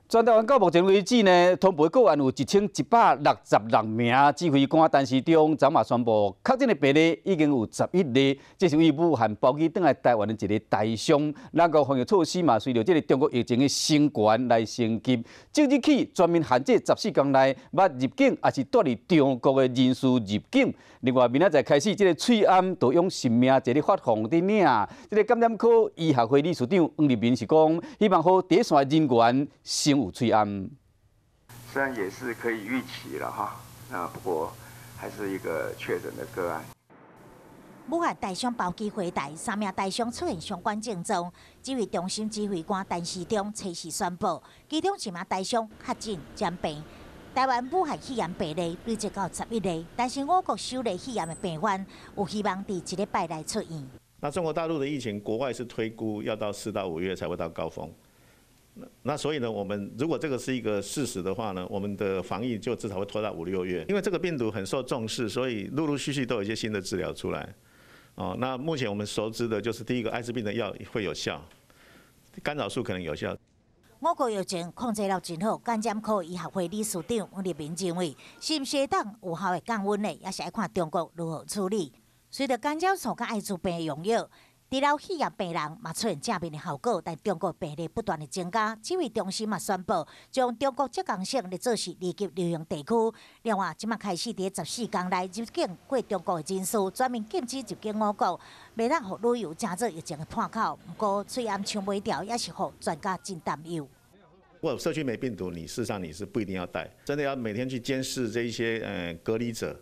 全台湾到目前为止呢，通报个案有1166名，指挥官陈时中昨晚宣布，确诊的病例已经有11例，这是为武汉包机返来台湾的一个大伤。咱国防疫措施嘛，随着这个中国疫情的升悬来升级，即日起全面限制14天内捌入境也是住伫中国的人士入境。另外，明仔载开始，这个翠安导用性命这里发放伫领。这个感染科医学会理事长黄立明是讲，希望好第一线人员先有翠安。虽然也是可以预期了哈，不过还是一个确诊的个案。武汉大伤包机回台，3名大伤出现相关症状。指挥中心指挥官陈时中初时宣布，其中1名大伤确诊染病。台湾武汉肺炎病例累积到11例，但是我国首例肺炎的病患有希望在1礼拜内出院。那中国大陆的疫情，国外是推估要到4到5月才会到高峰。那所以呢，我们如果这个是一个事实的话呢，我们的防疫就至少会拖到5、6月。因为这个病毒很受重视，所以陆陆续续都有一些新的治疗出来。那目前我们熟知的就是第一个艾滋病的药会有效，干扰素可能有效。我国疫情控制了真好，感染科医学会理事长黄立明认为，是毋是当有效的降温呢？也是要看中国如何处理。随着干扰素甲艾滋病的用药，治疗肺炎病人嘛出现正面的效果，但中国病例不断的增加。指挥中心嘛宣布，将中国浙江省列做是二级流行地区。另外，即马开始伫14天内入境过中国的人士，全面禁止入境我国，袂当互旅游成做疫情的破口。不过，翠安抢袂掉，也是互专家真担忧。如果社区没病毒，事实上你是不一定要戴，真的要每天去监视这一些隔离者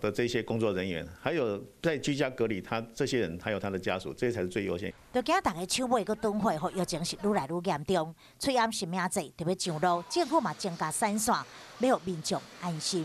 的这些工作人员，还有在居家隔离这些人，还有他的家属，这些才是最优先。就惊大家手尾个蹲会，疫情是愈来愈严重。翠安是明仔载特别上路，政府嘛增加3线，要让民众安心。